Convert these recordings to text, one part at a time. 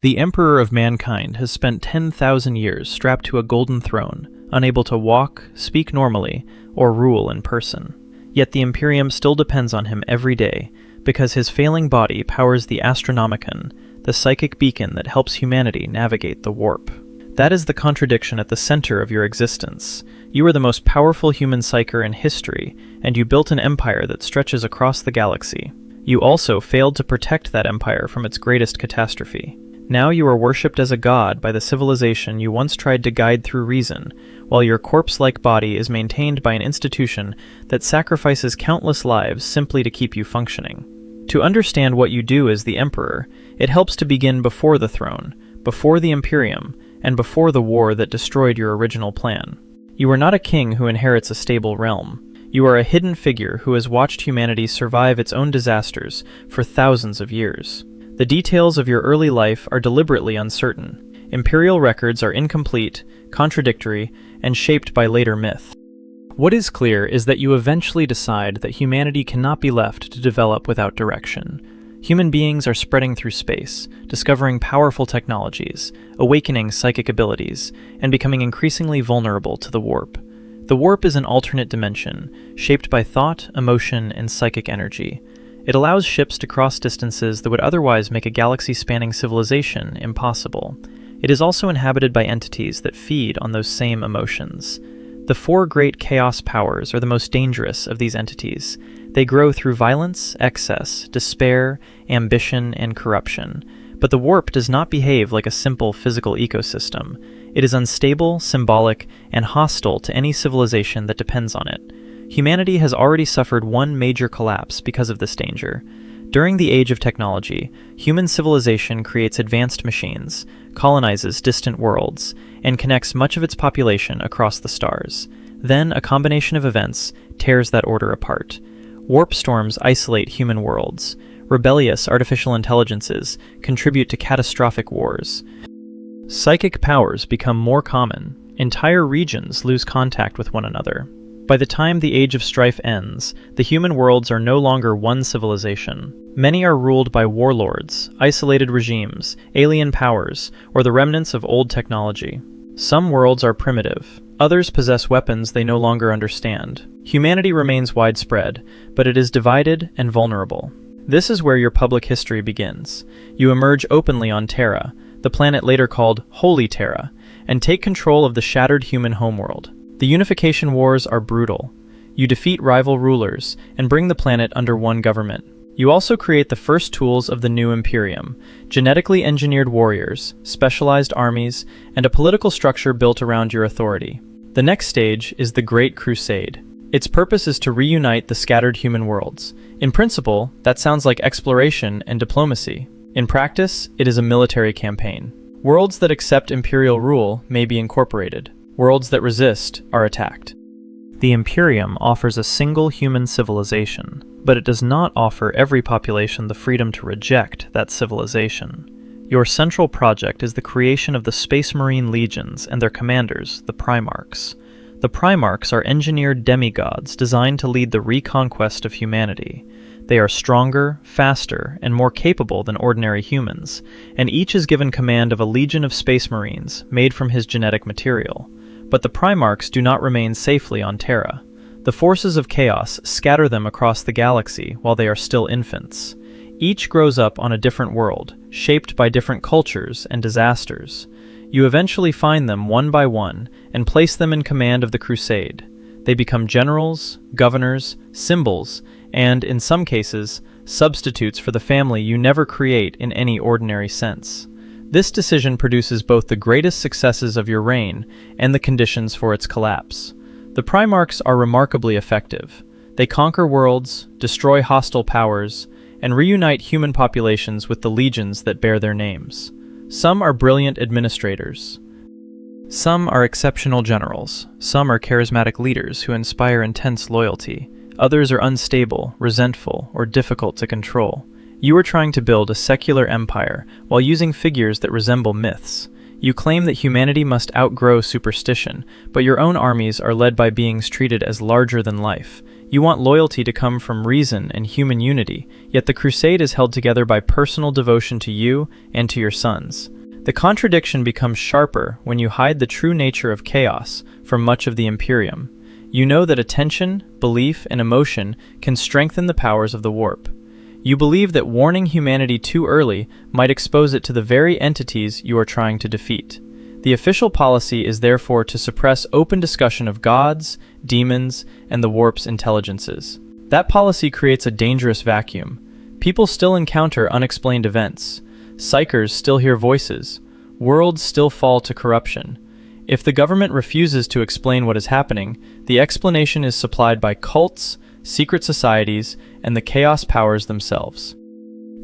The Emperor of Mankind has spent 10,000 years strapped to a golden throne, unable to walk, speak normally, or rule in person. Yet the Imperium still depends on him every day, because his failing body powers the Astronomican, the psychic beacon that helps humanity navigate the warp. That is the contradiction at the center of your existence. You are the most powerful human psyker in history, and you built an empire that stretches across the galaxy. You also failed to protect that empire from its greatest catastrophe. Now you are worshipped as a god by the civilization you once tried to guide through reason, while your corpse-like body is maintained by an institution that sacrifices countless lives simply to keep you functioning. To understand what you do as the Emperor, it helps to begin before the throne, before the Imperium, and before the war that destroyed your original plan. You are not a king who inherits a stable realm. You are a hidden figure who has watched humanity survive its own disasters for thousands of years. The details of your early life are deliberately uncertain. Imperial records are incomplete, contradictory, and shaped by later myth. What is clear is that you eventually decide that humanity cannot be left to develop without direction. Human beings are spreading through space, discovering powerful technologies, awakening psychic abilities, and becoming increasingly vulnerable to the warp. The warp is an alternate dimension, shaped by thought, emotion, and psychic energy. It allows ships to cross distances that would otherwise make a galaxy-spanning civilization impossible. It is also inhabited by entities that feed on those same emotions. The four great chaos powers are the most dangerous of these entities. They grow through violence, excess, despair, ambition, and corruption. But the warp does not behave like a simple physical ecosystem. It is unstable, symbolic, and hostile to any civilization that depends on it. Humanity has already suffered one major collapse because of this danger. During the age of technology, human civilization creates advanced machines, colonizes distant worlds, and connects much of its population across the stars. Then, a combination of events tears that order apart. Warp storms isolate human worlds. Rebellious artificial intelligences contribute to catastrophic wars. Psychic powers become more common. Entire regions lose contact with one another. By the time the Age of Strife ends, the human worlds are no longer one civilization. Many are ruled by warlords, isolated regimes, alien powers, or the remnants of old technology. Some worlds are primitive. Others possess weapons they no longer understand. Humanity remains widespread, but it is divided and vulnerable. This is where your public history begins. You emerge openly on Terra, the planet later called Holy Terra, and take control of the shattered human homeworld. The Unification Wars are brutal. You defeat rival rulers and bring the planet under one government. You also create the first tools of the new Imperium, genetically engineered warriors, specialized armies, and a political structure built around your authority. The next stage is the Great Crusade. Its purpose is to reunite the scattered human worlds. In principle, that sounds like exploration and diplomacy. In practice, it is a military campaign. Worlds that accept Imperial rule may be incorporated. Worlds that resist are attacked. The Imperium offers a single human civilization, but it does not offer every population the freedom to reject that civilization. Your central project is the creation of the Space Marine Legions and their commanders, the Primarchs. The Primarchs are engineered demigods designed to lead the reconquest of humanity. They are stronger, faster, and more capable than ordinary humans, and each is given command of a legion of Space Marines made from his genetic material. But the Primarchs do not remain safely on Terra. The forces of chaos scatter them across the galaxy while they are still infants. Each grows up on a different world, shaped by different cultures and disasters. You eventually find them one by one and place them in command of the Crusade. They become generals, governors, symbols, and, in some cases, substitutes for the family you never create in any ordinary sense. This decision produces both the greatest successes of your reign and the conditions for its collapse. The Primarchs are remarkably effective. They conquer worlds, destroy hostile powers, and reunite human populations with the legions that bear their names. Some are brilliant administrators. Some are exceptional generals. Some are charismatic leaders who inspire intense loyalty. Others are unstable, resentful, or difficult to control. You are trying to build a secular empire while using figures that resemble myths. You claim that humanity must outgrow superstition, but your own armies are led by beings treated as larger than life. You want loyalty to come from reason and human unity, yet the crusade is held together by personal devotion to you and to your sons. The contradiction becomes sharper when you hide the true nature of chaos from much of the Imperium. You know that attention, belief, and emotion can strengthen the powers of the warp. You believe that warning humanity too early might expose it to the very entities you are trying to defeat. The official policy is therefore to suppress open discussion of gods, demons, and the warp's intelligences. That policy creates a dangerous vacuum. People still encounter unexplained events. Psykers still hear voices. Worlds still fall to corruption. If the government refuses to explain what is happening, the explanation is supplied by cults, secret societies, and the chaos powers themselves.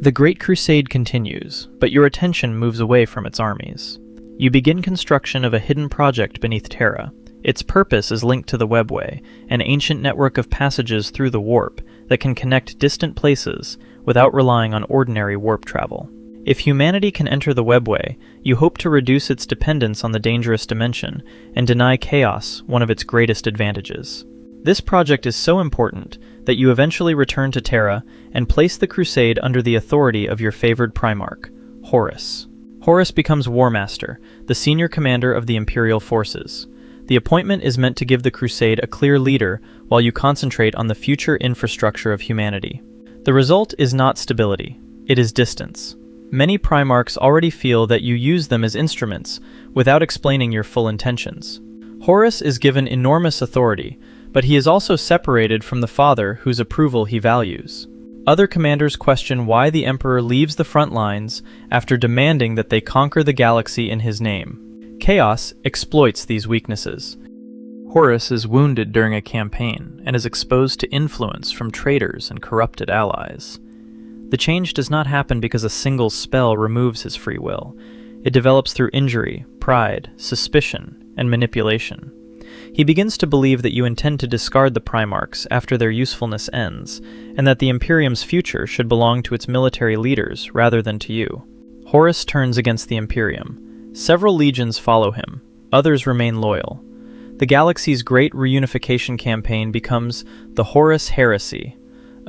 The Great Crusade continues, but your attention moves away from its armies. You begin construction of a hidden project beneath Terra. Its purpose is linked to the Webway, an ancient network of passages through the warp that can connect distant places without relying on ordinary warp travel. If humanity can enter the Webway, you hope to reduce its dependence on the dangerous dimension and deny chaos one of its greatest advantages. This project is so important that you eventually return to Terra and place the Crusade under the authority of your favored Primarch, Horus. Horus becomes War Master, the senior commander of the Imperial forces. The appointment is meant to give the Crusade a clear leader while you concentrate on the future infrastructure of humanity. The result is not stability, it is distance. Many Primarchs already feel that you use them as instruments without explaining your full intentions. Horus is given enormous authority, but he is also separated from the father whose approval he values. Other commanders question why the Emperor leaves the front lines after demanding that they conquer the galaxy in his name. Chaos exploits these weaknesses. Horus is wounded during a campaign and is exposed to influence from traitors and corrupted allies. The change does not happen because a single spell removes his free will. It develops through injury, pride, suspicion, and manipulation. He begins to believe that you intend to discard the Primarchs after their usefulness ends, and that the Imperium's future should belong to its military leaders rather than to you. Horus turns against the Imperium. Several legions follow him. Others remain loyal. The galaxy's great reunification campaign becomes the Horus Heresy,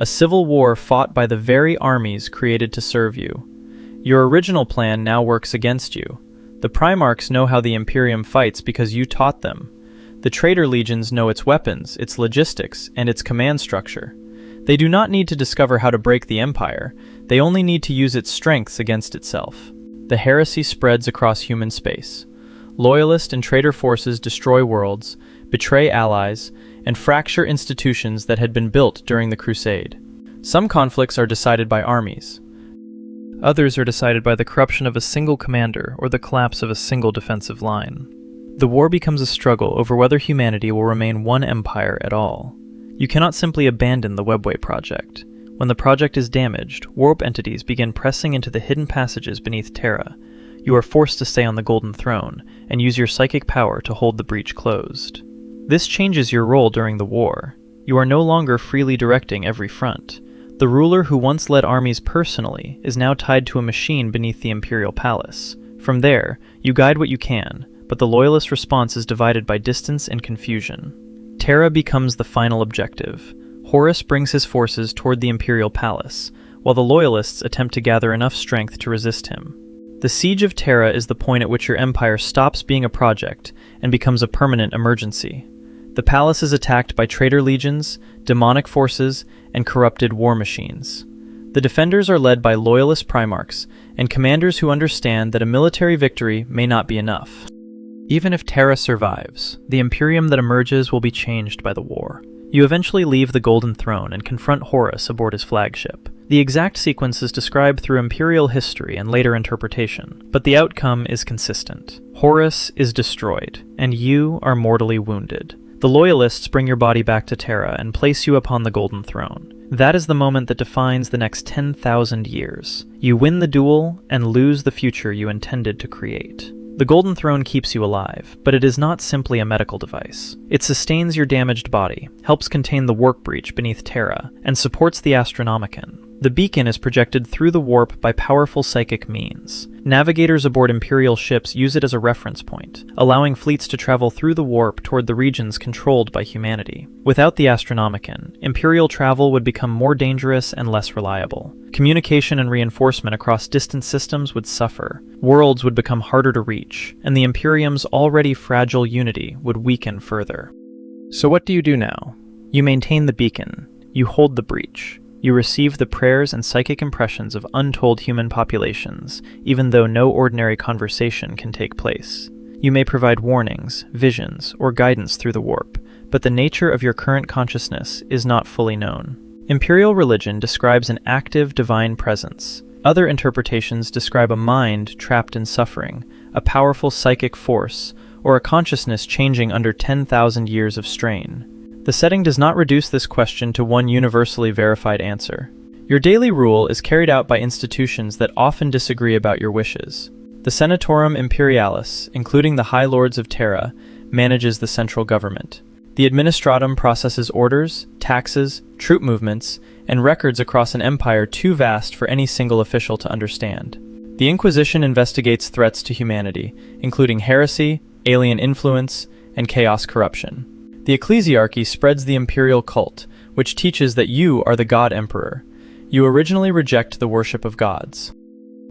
a civil war fought by the very armies created to serve you. Your original plan now works against you. The Primarchs know how the Imperium fights because you taught them. The traitor legions know its weapons, its logistics, and its command structure. They do not need to discover how to break the Empire, they only need to use its strengths against itself. The heresy spreads across human space. Loyalist and traitor forces destroy worlds, betray allies, and fracture institutions that had been built during the Crusade. Some conflicts are decided by armies. Others are decided by the corruption of a single commander or the collapse of a single defensive line. The war becomes a struggle over whether humanity will remain one empire at all. You cannot simply abandon the Webway project. When the project is damaged, warp entities begin pressing into the hidden passages beneath Terra. You are forced to stay on the Golden Throne and use your psychic power to hold the breach closed. This changes your role during the war. You are no longer freely directing every front. The ruler who once led armies personally is now tied to a machine beneath the Imperial Palace. From there, you guide what you can, but the Loyalist response is divided by distance and confusion. Terra becomes the final objective. Horus brings his forces toward the Imperial Palace, while the Loyalists attempt to gather enough strength to resist him. The Siege of Terra is the point at which your empire stops being a project and becomes a permanent emergency. The palace is attacked by traitor legions, demonic forces, and corrupted war machines. The defenders are led by loyalist Primarchs and commanders who understand that a military victory may not be enough. Even if Terra survives, the Imperium that emerges will be changed by the war. You eventually leave the Golden Throne and confront Horus aboard his flagship. The exact sequence is described through Imperial history and later interpretation, but the outcome is consistent. Horus is destroyed, and you are mortally wounded. The Loyalists bring your body back to Terra and place you upon the Golden Throne. That is the moment that defines the next 10,000 years. You win the duel and lose the future you intended to create. The Golden Throne keeps you alive, but it is not simply a medical device. It sustains your damaged body, helps contain the warp breach beneath Terra, and supports the Astronomican. The beacon is projected through the warp by powerful psychic means. Navigators aboard Imperial ships use it as a reference point, allowing fleets to travel through the warp toward the regions controlled by humanity. Without the Astronomican, Imperial travel would become more dangerous and less reliable. Communication and reinforcement across distant systems would suffer, worlds would become harder to reach, and the Imperium's already fragile unity would weaken further. So what do you do now? You maintain the beacon, you hold the breach. You receive the prayers and psychic impressions of untold human populations, even though no ordinary conversation can take place. You may provide warnings, visions, or guidance through the warp, but the nature of your current consciousness is not fully known. Imperial religion describes an active divine presence. Other interpretations describe a mind trapped in suffering, a powerful psychic force, or a consciousness changing under 10,000 years of strain. The setting does not reduce this question to one universally verified answer. Your daily rule is carried out by institutions that often disagree about your wishes. The Senatorum Imperialis, including the High Lords of Terra, manages the central government. The Administratum processes orders, taxes, troop movements, and records across an empire too vast for any single official to understand. The Inquisition investigates threats to humanity, including heresy, alien influence, and chaos corruption. The ecclesiarchy spreads the imperial cult, which teaches that you are the God Emperor. You originally reject the worship of gods.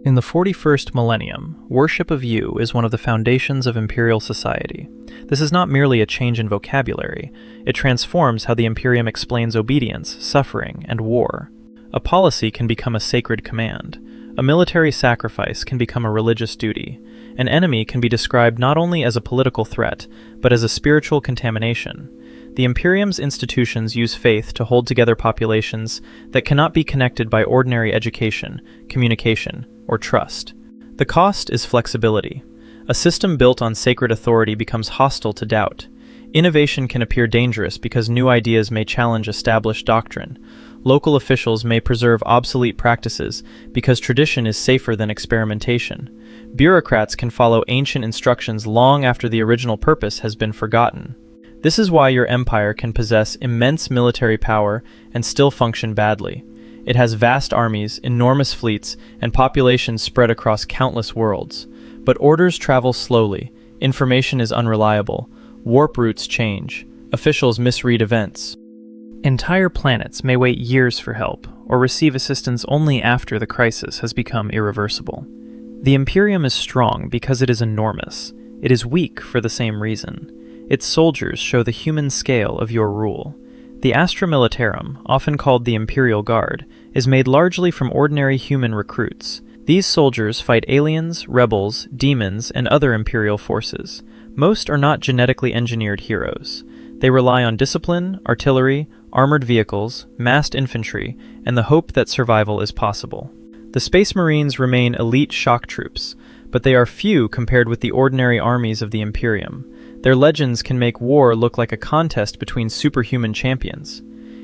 In the 41st millennium, worship of you is one of the foundations of imperial society. This is not merely a change in vocabulary, it transforms how the Imperium explains obedience, suffering, and war. A policy can become a sacred command. A military sacrifice can become a religious duty. An enemy can be described not only as a political threat, but as a spiritual contamination. The Imperium's institutions use faith to hold together populations that cannot be connected by ordinary education, communication, or trust. The cost is flexibility. A system built on sacred authority becomes hostile to doubt. Innovation can appear dangerous because new ideas may challenge established doctrine. Local officials may preserve obsolete practices because tradition is safer than experimentation. Bureaucrats can follow ancient instructions long after the original purpose has been forgotten. This is why your empire can possess immense military power and still function badly. It has vast armies, enormous fleets, and populations spread across countless worlds. But orders travel slowly, information is unreliable, warp routes change, officials misread events. Entire planets may wait years for help, or receive assistance only after the crisis has become irreversible. The Imperium is strong because it is enormous. It is weak for the same reason. Its soldiers show the human scale of your rule. The Astra Militarum, often called the Imperial Guard, is made largely from ordinary human recruits. These soldiers fight aliens, rebels, demons, and other Imperial forces. Most are not genetically engineered heroes. They rely on discipline, artillery, armored vehicles, massed infantry, and the hope that survival is possible. The Space Marines remain elite shock troops, but they are few compared with the ordinary armies of the Imperium. Their legends can make war look like a contest between superhuman champions.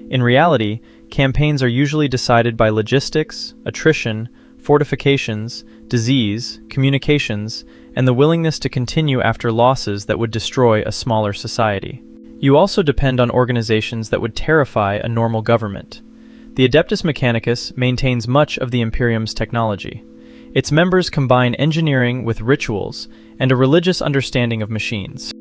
In reality, campaigns are usually decided by logistics, attrition, fortifications, disease, communications, and the willingness to continue after losses that would destroy a smaller society. You also depend on organizations that would terrify a normal government. The Adeptus Mechanicus maintains much of the Imperium's technology. Its members combine engineering with rituals and a religious understanding of machines.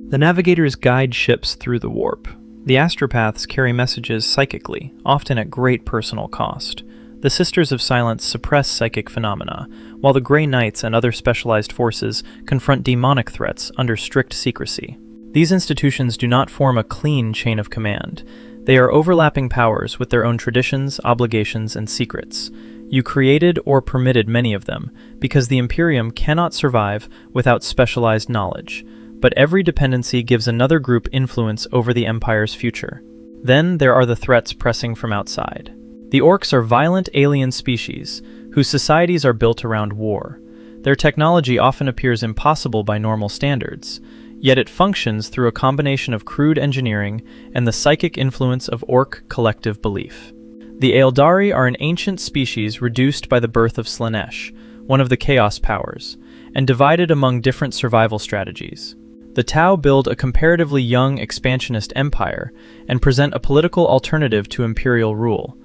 The navigators guide ships through the warp. The astropaths carry messages psychically, often at great personal cost. The Sisters of Silence suppress psychic phenomena, while the Grey Knights and other specialized forces confront demonic threats under strict secrecy. These institutions do not form a clean chain of command. They are overlapping powers with their own traditions, obligations, and secrets. You created or permitted many of them, because the Imperium cannot survive without specialized knowledge. But every dependency gives another group influence over the Empire's future. Then there are the threats pressing from outside. The Orcs are violent alien species, whose societies are built around war. Their technology often appears impossible by normal standards, yet it functions through a combination of crude engineering and the psychic influence of Orc collective belief. The Eldari are an ancient species reduced by the birth of Slaanesh, one of the Chaos powers, and divided among different survival strategies. The Tau build a comparatively young expansionist empire and present a political alternative to imperial rule.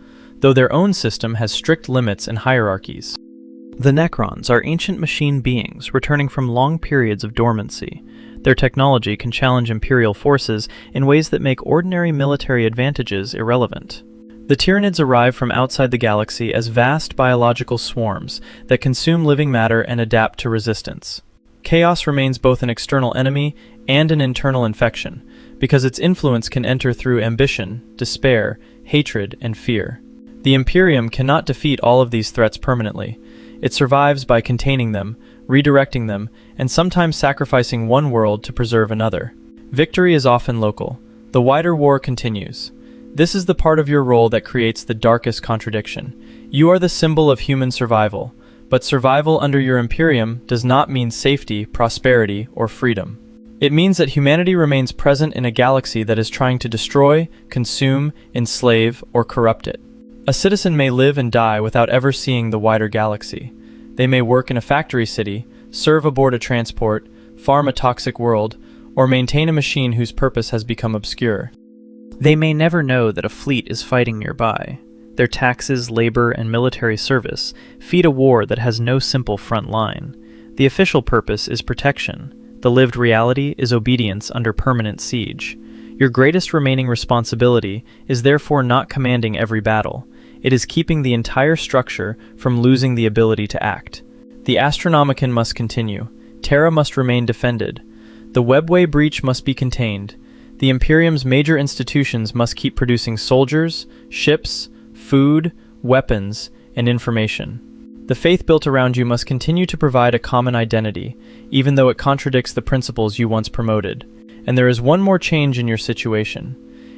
though their own system has strict limits and hierarchies. The Necrons are ancient machine beings returning from long periods of dormancy. Their technology can challenge Imperial forces in ways that make ordinary military advantages irrelevant. The Tyranids arrive from outside the galaxy as vast biological swarms that consume living matter and adapt to resistance. Chaos remains both an external enemy and an internal infection, because its influence can enter through ambition, despair, hatred, and fear. The Imperium cannot defeat all of these threats permanently. It survives by containing them, redirecting them, and sometimes sacrificing one world to preserve another. Victory is often local. The wider war continues. This is the part of your role that creates the darkest contradiction. You are the symbol of human survival, but survival under your Imperium does not mean safety, prosperity, or freedom. It means that humanity remains present in a galaxy that is trying to destroy, consume, enslave, or corrupt it. A citizen may live and die without ever seeing the wider galaxy. They may work in a factory city, serve aboard a transport, farm a toxic world, or maintain a machine whose purpose has become obscure. They may never know that a fleet is fighting nearby. Their taxes, labor, and military service feed a war that has no simple front line. The official purpose is protection. The lived reality is obedience under permanent siege. Your greatest remaining responsibility is therefore not commanding every battle. It is keeping the entire structure from losing the ability to act. The Astronomican must continue. Terra must remain defended. The webway breach must be contained. The Imperium's major institutions must keep producing soldiers, ships, food, weapons, and information. The faith built around you must continue to provide a common identity, even though it contradicts the principles you once promoted. And there is one more change in your situation.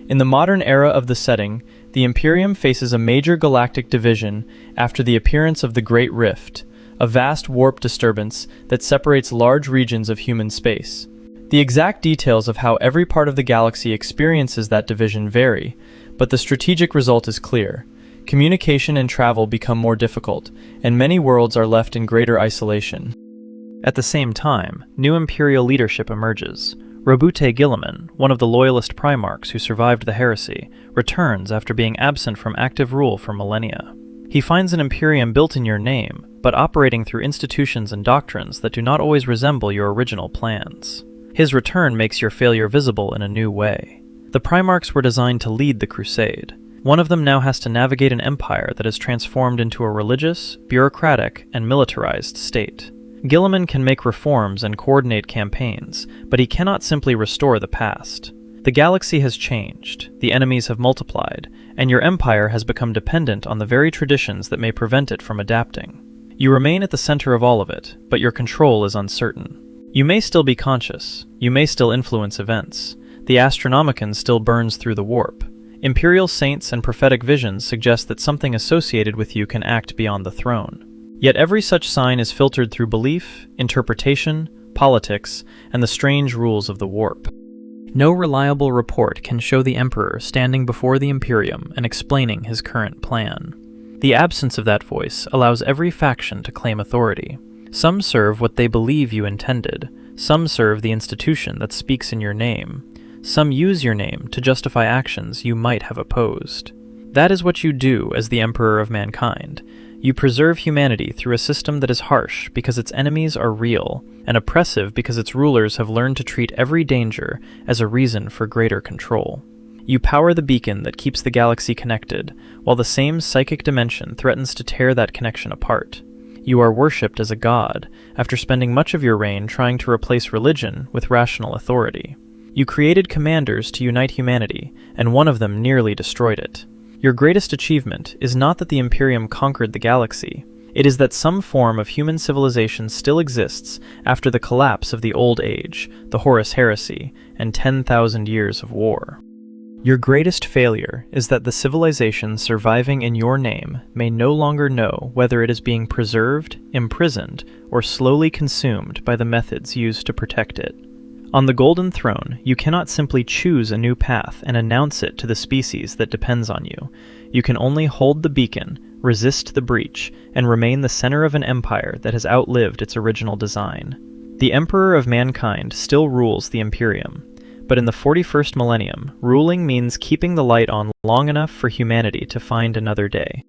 In the modern era of the setting, the Imperium faces a major galactic division after the appearance of the Great Rift, a vast warp disturbance that separates large regions of human space. The exact details of how every part of the galaxy experiences that division vary, but the strategic result is clear. Communication and travel become more difficult, and many worlds are left in greater isolation. At the same time, new Imperial leadership emerges. Robute Guilliman, one of the loyalist Primarchs who survived the heresy, returns after being absent from active rule for millennia. He finds an Imperium built in your name, but operating through institutions and doctrines that do not always resemble your original plans. His return makes your failure visible in a new way. The Primarchs were designed to lead the Crusade. One of them now has to navigate an empire that is transformed into a religious, bureaucratic, and militarized state. Guilliman can make reforms and coordinate campaigns, but he cannot simply restore the past. The galaxy has changed, the enemies have multiplied, and your empire has become dependent on the very traditions that may prevent it from adapting. You remain at the center of all of it, but your control is uncertain. You may still be conscious, you may still influence events. The Astronomican still burns through the warp. Imperial saints and prophetic visions suggest that something associated with you can act beyond the throne. Yet every such sign is filtered through belief, interpretation, politics, and the strange rules of the warp. No reliable report can show the Emperor standing before the Imperium and explaining his current plan. The absence of that voice allows every faction to claim authority. Some serve what they believe you intended. Some serve the institution that speaks in your name. Some use your name to justify actions you might have opposed. That is what you do as the Emperor of mankind. You preserve humanity through a system that is harsh because its enemies are real, and oppressive because its rulers have learned to treat every danger as a reason for greater control. You power the beacon that keeps the galaxy connected, while the same psychic dimension threatens to tear that connection apart. You are worshipped as a god, after spending much of your reign trying to replace religion with rational authority. You created commanders to unite humanity, and one of them nearly destroyed it. Your greatest achievement is not that the Imperium conquered the galaxy. It is that some form of human civilization still exists after the collapse of the Old Age, the Horus Heresy, and 10,000 years of war. Your greatest failure is that the civilization surviving in your name may no longer know whether it is being preserved, imprisoned, or slowly consumed by the methods used to protect it. On the Golden Throne, you cannot simply choose a new path and announce it to the species that depends on you. You can only hold the beacon, resist the breach, and remain the center of an empire that has outlived its original design. The Emperor of mankind still rules the Imperium, But in the 41st millennium, ruling means keeping the light on long enough for humanity to find another day.